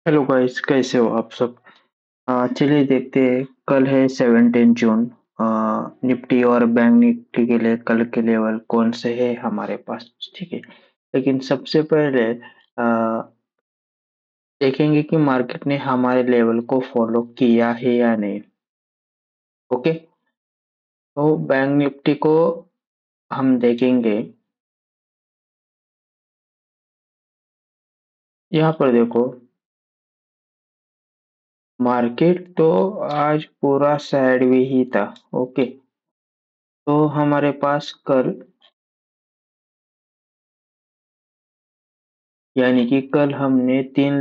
Hello guys, कैसे हो आप सब। चलिए देखते हैं। कल है 17 जून। निफ्टी और बैंक निफ्टी के लिए कल के लेवल कौन से है हमारे पास। ठीक है, लेकिन सबसे पहले देखेंगे कि मार्केट ने हमारे लेवल को फॉलो किया है या नहीं। ओके, तो बैंक निफ्टी को हम देखेंगे। यहाँ पर देखो, मार्केट तो आज पूरा साइडवे ही था। ओके, तो हमारे पास कल, यानी कि कल हमने तीन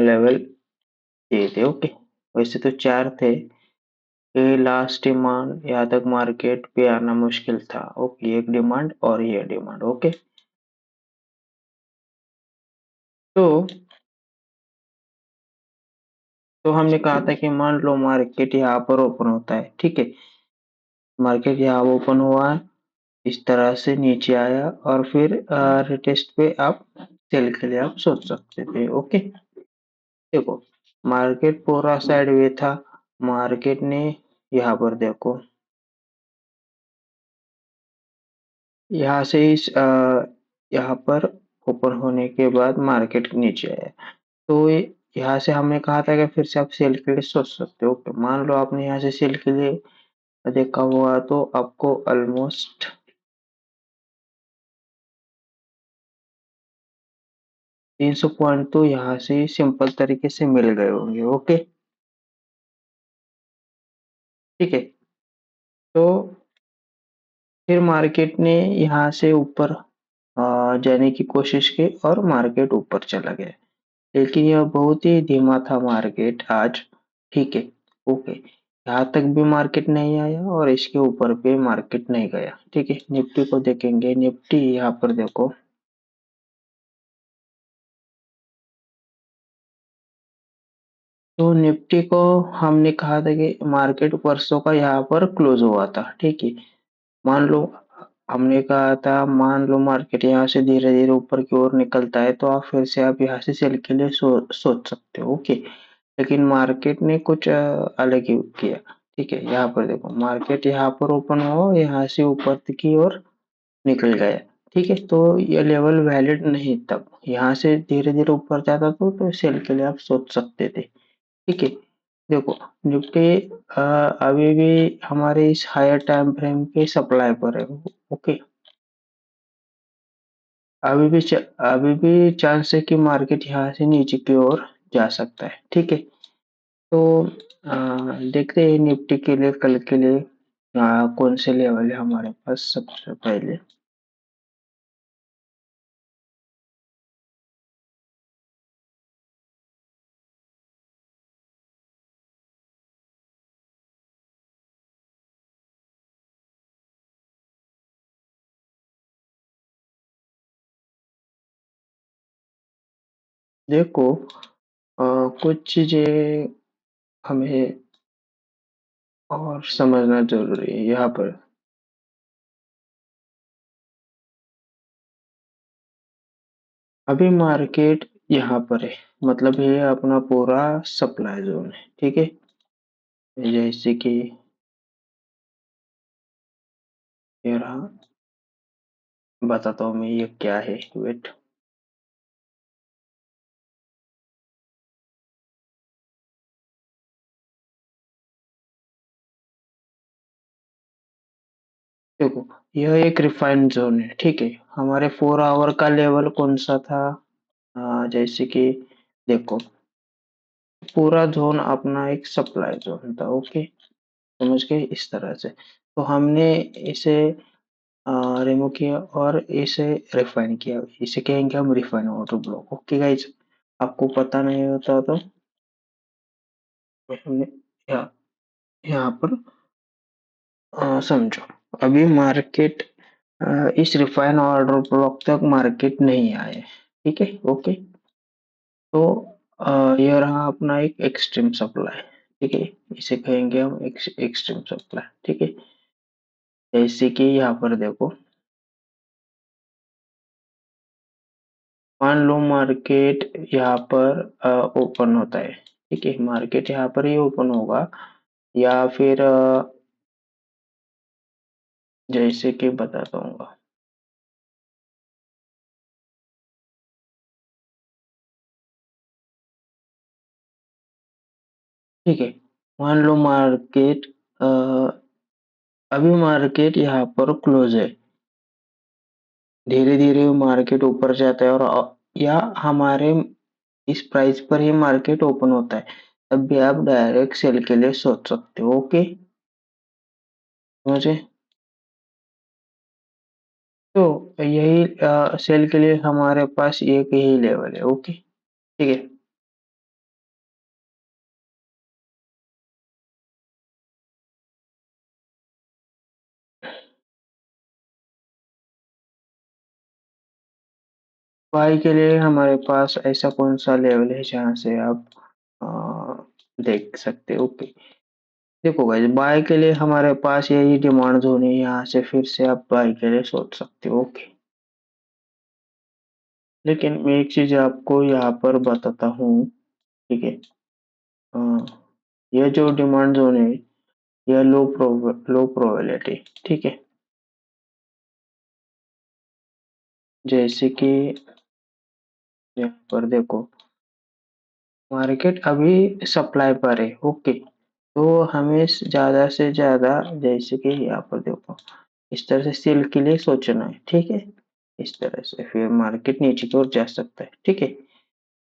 लेवल दिए थे। ओके, वैसे तो चार थे। ये लास्ट डिमांड यहाँ तक मार्केट पे आना मुश्किल था। ओके, एक डिमांड और ये डिमांड। ओके, तो हमने कहा था कि मान लो मार्केट यहाँ पर ओपन होता है। ठीक है, मार्केट यहाँ ओपन हुआ, इस तरह से नीचे आया और फिर रिटेस्ट पे आप सेल के लिए आप सोच सकते थे। ओके, देखो, मार्केट पूरा साइडवे था। मार्केट ने यहाँ पर देखो, यहाँ से इस यहाँ पर ओपन होने के बाद मार्केट नीचे आया। तो यहाँ से हमने कहा था कि फिर से आप सेल के लिए सोच सकते हो। ओके, मान लो आपने यहाँ से सेल के लिए देखा हुआ तो आपको ऑलमोस्ट 300 पॉइंट तो यहाँ से सिंपल तरीके से मिल गए होंगे। ओके, ठीक है, तो फिर मार्केट ने यहाँ से ऊपर जाने की कोशिश की और मार्केट ऊपर चला गया, लेकिन यह बहुत ही धीमा था मार्केट आज। ठीक है, ओके, यहाँ तक भी मार्केट नहीं आया और इसके ऊपर भी मार्केट नहीं गया। ठीक है, निफ्टी को देखेंगे। निफ्टी यहाँ पर देखो, तो निफ्टी को हमने कहा था कि मार्केट परसों का यहाँ पर क्लोज हुआ था। ठीक है, मान लो, हमने कहा था मान लो मार्केट यहाँ से धीरे धीरे ऊपर की ओर निकलता है तो आप फिर से आप यहाँ से सेल के लिए सोच सकते हो। ओके, लेकिन मार्केट ने कुछ अलग ही किया। ठीक है, यहाँ पर देखो, मार्केट यहाँ पर ओपन हुआ, यहाँ से ऊपर की ओर निकल गया। ठीक है, तो ये लेवल वैलिड नहीं, तब यहाँ से धीरे धीरे ऊपर जाता तो सेल के लिए आप सोच सकते थे। ठीक है, देखो, निफ्टी अभी भी हमारे इस हायर टाइम फ्रेम के सप्लाई पर है। ओके, अभी भी चांस है कि मार्केट यहाँ से नीचे की ओर जा सकता है। ठीक है, तो देखते हैं निफ्टी के लिए कल के लिए कौन से लेवल है हमारे पास। सबसे पहले देखो, कुछ चीजें हमें और समझना जरूरी है यहाँ पर। अभी मार्केट यहाँ पर है, मतलब ये अपना पूरा सप्लाई जोन है। ठीक है, जैसे कि ये रहा, बताता हूँ मैं ये क्या है। वेट, देखो, यह एक रिफाइंड जोन है। ठीक है, हमारे 4 आवर का लेवल कौन सा था। जैसे कि देखो, पूरा जोन अपना एक सप्लाई जोन था। ओके, समझ गए इस तरह से। तो हमने इसे रिमूव किया और इसे रिफाइन किया। इसे कहेंगे हम refine order block. Okay guys, आपको पता नहीं होता तो हमने यहाँ यहाँ पर समझो। अभी मार्केट इस रिफाइन ऑर्डर ब्लॉक तक मार्केट नहीं आए। ठीक है, ओके, तो ये रहा अपना एक एक्सट्रीम सप्लाई। ठीक है, इसे कहेंगे हम एक्सट्रीम सप्लाई। ठीक है, जैसे कि यहाँ पर देखो, मान लो मार्केट यहाँ पर ओपन होता है, ठीक है, मार्केट यहाँ पर ही ओपन होगा, या फिर जैसे कि बताता हूँ, ठीक है। मान लो मार्केट अ, अभी मार्केट यहाँ पर क्लोज है, धीरे धीरे मार्केट ऊपर जाता है, और या हमारे इस प्राइस पर ही मार्केट ओपन होता है, तब भी आप डायरेक्ट सेल के लिए सोच सकते हो। ओके, मुझे तो यही सेल के लिए हमारे पास एक ही लेवल है। ओके, ठीक है। बाई के लिए हमारे पास ऐसा कौन सा लेवल है जहां से आप देख सकते हो। ओके, देखो गाइस, बाय के लिए हमारे पास यही डिमांड जोन है, यहाँ से फिर से आप बाय के लिए सोच सकते हो। ओके, लेकिन मैं एक चीज आपको यहाँ पर बताता हूँ, ठीक है। अ, यह जो डिमांड जोन है, यह लो प्रोबेबिलिटी, ठीक है। जैसे कि यहाँ पर देखो, मार्केट अभी सप्लाई पर है। ओके, तो हमें ज्यादा से ज्यादा, जैसे कि यहाँ पर देखो, इस तरह से सेल के लिए सोचना है, ठीक है। इस तरह से फिर मार्केट नीचे की ओर जा सकता है, ठीक है।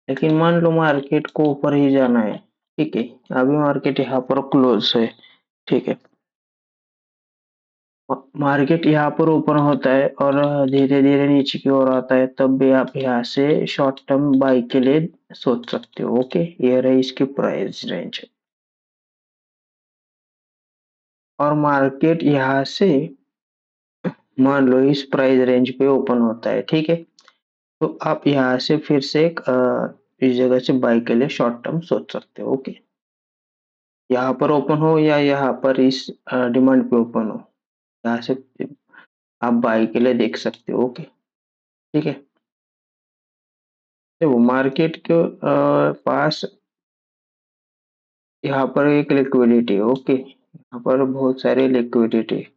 लेकिन मान लो मार्केट को ऊपर ही जाना है, ठीक है। अभी मार्केट यहाँ पर क्लोज है, ठीक है। मार्केट यहाँ पर ओपन होता है और धीरे धीरे नीचे की ओर आता है, तब भी आप यहाँ से शॉर्ट टर्म बाई के लिए सोच सकते हो। ओके, ये रही इसकी प्राइस रेंज। और मार्केट यहाँ से मान लो इस प्राइस रेंज पे ओपन होता है, ठीक है। तो आप यहाँ से फिर से एक इस जगह से बाई के लिए शॉर्ट टर्म सोच सकते हो। ओके, यहाँ पर ओपन हो या यहाँ पर इस डिमांड पे ओपन हो, यहाँ से आप बाई के लिए देख सकते हो। ओके, ठीक है। देखो मार्केट के पास यहाँ पर एक लिक्विडिटी है। ओके, यहाँ पर बहुत सारी लिक्विडिटी है,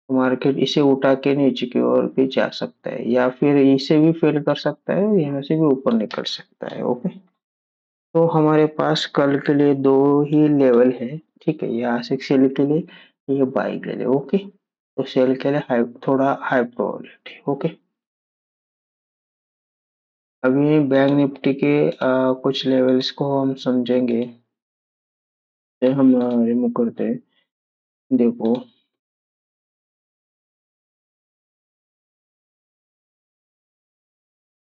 मार्केट इसे उठा के नीचे की ओर भी जा सकता है, या फिर इसे भी फेल कर सकता है, यहाँ से भी ऊपर निकल सकता है। ओके, तो हमारे पास कल के लिए दो ही लेवल है, ठीक है। यहाँ से सेल के लिए, ये बाई के लिए। ओके, तो सेल के लिए थोड़ा हाई प्रोबेबिलिटी। ओके, अभी बैंक निफ्टी के कुछ लेवल्स को हम समझेंगे। हम रिमूव करते हैं, देखो।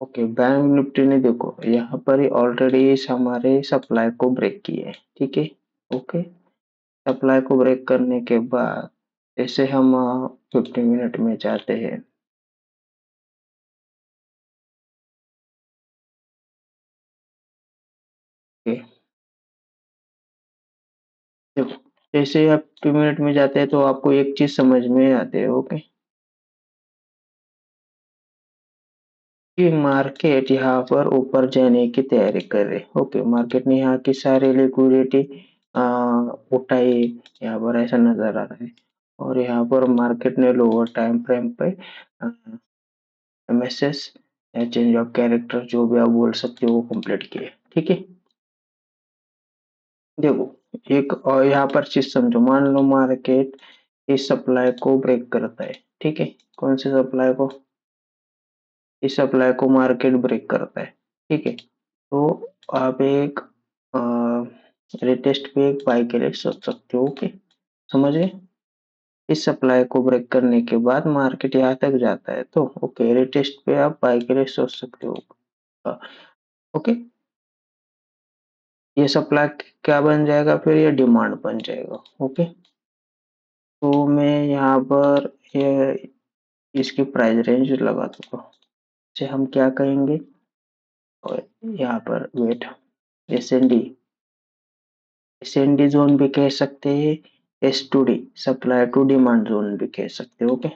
ओके, बैंक निफ्टी ने देखो यहाँ पर ही ऑलरेडी हमारे सप्लाई को ब्रेक किया है, ठीक है। ओके, सप्लाई को ब्रेक करने के बाद जैसे हम 50 मिनट में जाते हैं, ओके। देखो, जैसे आप 2 मिनट में जाते हैं तो आपको एक चीज समझ में आते है। ओके, कि मार्केट यहाँ पर ऊपर जाने की तैयारी कर रही है। ओके, मार्केट ने यहाँ की सारी लिक्विडिटी उठाई, यहाँ पर ऐसा नजर आ रहा है। और यहाँ पर मार्केट ने लोअर टाइम फ्रेम पे एमएसएस या चेंज ऑफ कैरेक्टर, जो भी आप बोल सकते हो, वो कंप्लीट किए, ठीक है। देखो, एक और यहाँ पर चीज समझो, मान लो मार्केट इस सप्लाई को ब्रेक करता है, ठीक है। कौन सी सप्लाई को? इस सप्लाई को मार्केट ब्रेक करता है, ठीक है। तो आप एक रिटेस्ट पे एक बाय के लिए सोच सकते हो। ओके, समझ गए। इस सप्लाई को ब्रेक करने के बाद मार्केट यहाँ तक जाता है, तो ओके, रिटेस्ट पे आप बाय के लिए सोच सकते हो। ओके, ये सप्लाई क्या बन जाएगा, फिर ये डिमांड बन जाएगा। ओके, तो मैं यहाँ पर ये इसकी प्राइस रेंज लगा दूंगा, इसे हम क्या कहेंगे, और यहाँ पर wet, S N D, SND zone भी कह सकते हैं, S to D, supply to demand zone भी कह सकते हो। ओके,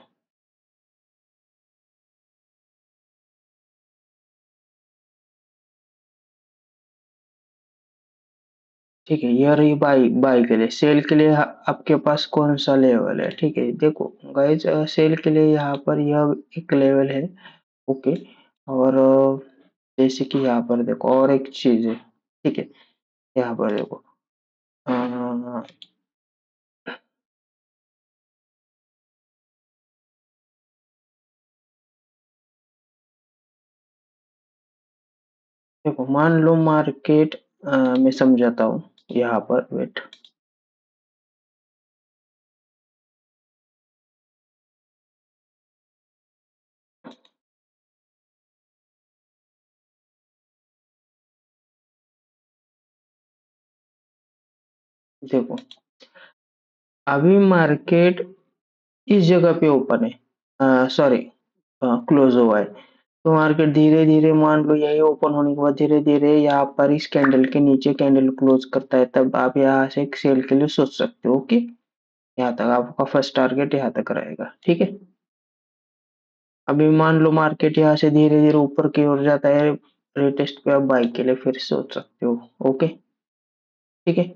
ठीक है, ये रही बाई बाई के लिए। सेल के लिए आपके पास कौन सा लेवल है? ठीक है, देखो गाइज, सेल के लिए यहाँ पर यह एक लेवल है। ओके। और जैसे कि यहाँ पर देखो और एक चीज है। ठीक है, यहाँ पर देखो, अ, देखो मान लो मार्केट, मैं समझाता हूँ। यहाँ पर वेट, देखो अभी मार्केट इस जगह पे ओपन है, सॉरी क्लोज हुआ है। तो मार्केट धीरे धीरे, मान लो यही ओपन होने के बाद धीरे धीरे यहाँ पर इस कैंडल के नीचे कैंडल क्लोज करता है, तब आप यहाँ से एक सेल के लिए सोच सकते हो। ओके, यहाँ तक आपका फर्स्ट टारगेट यहाँ तक रहेगा। ठीक है, अभी मान लो मार्केट यहाँ से धीरे धीरे ऊपर की ओर जाता है, रिटेस्ट पे आप बाई के लिए फिर सोच सकते हो। ओके, ठीक है।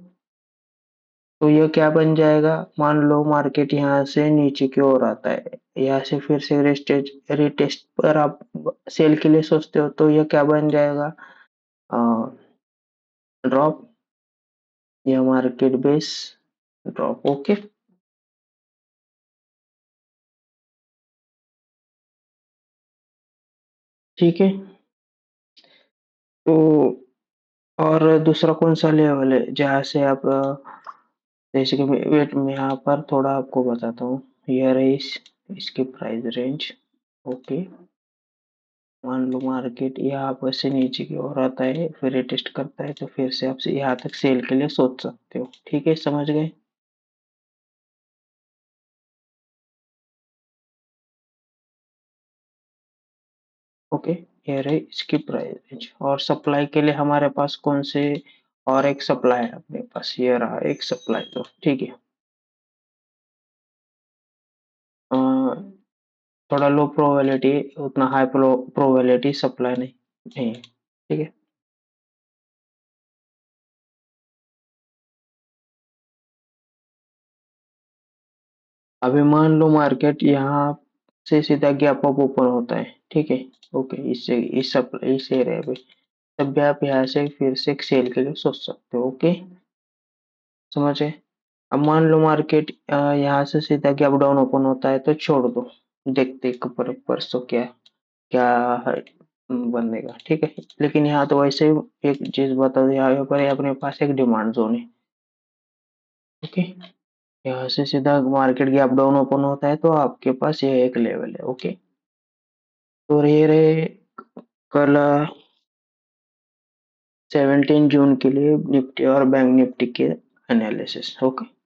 तो ये क्या बन जाएगा, मान लो मार्केट यहाँ से नीचे की ओर आता है, यहाँ से फिर से रिटेस्ट रिटेस्ट पर आप सेल के लिए सोचते हो, तो ये क्या बन जाएगा, ड्रॉप या मार्केट बेस ड्रॉप। ओके, ठीक है। तो और दूसरा कौन सा लेवल है जहाँ से आप, जैसे कि वेट में यहाँ पर थोड़ा आपको बताता हूँ। ये रही इसकी प्राइस रेंज। ओके, मान लो मार्केट यहाँ पर से नीचे की ओर आता है, फिर रिटेस्ट करता है, तो फिर से आप यहाँ तक सेल के लिए सोच सकते हो। ठीक है, समझ गए? ओके, ये रही इसकी प्राइस रेंज। और सप्लाई के लिए हमारे पास कौन से, और एक सप्लाई है अपने पास, ये रहा एक सप्लाई। तो ठीक है, अ, थोड़ा लो प्रोबेबिलिटी, उतना हाई प्रोबेबिलिटी सप्लाई नहीं है। ठीक है, अभी मान लो मार्केट यहाँ से सीधा गैप अप ओपन होता है। ठीक है, ओके, इससे इस सप्लाई इस एरिया पे, तब भी आप यहाँ से फिर से एक सेल के लिए सोच सकते हो। ओके, समझे? अब मान लो मार्केट यहाँ से सीधा गैप डाउन ओपन होता है, तो छोड़ दो, देखते परसों क्या क्या है, बनेगा। ठीक है, लेकिन यहाँ तो वैसे ही एक चीज बता दो, यहाँ पर अपने पास एक डिमांड जोन है। ओके, यहाँ से सीधा मार्केट गैप डाउन ओपन होता है, तो आपके पास ये एक लेवल है। ओके, तो ये रहे कल 17 जून के लिए निफ्टी और बैंक निफ्टी के एनालिसिस। ओके।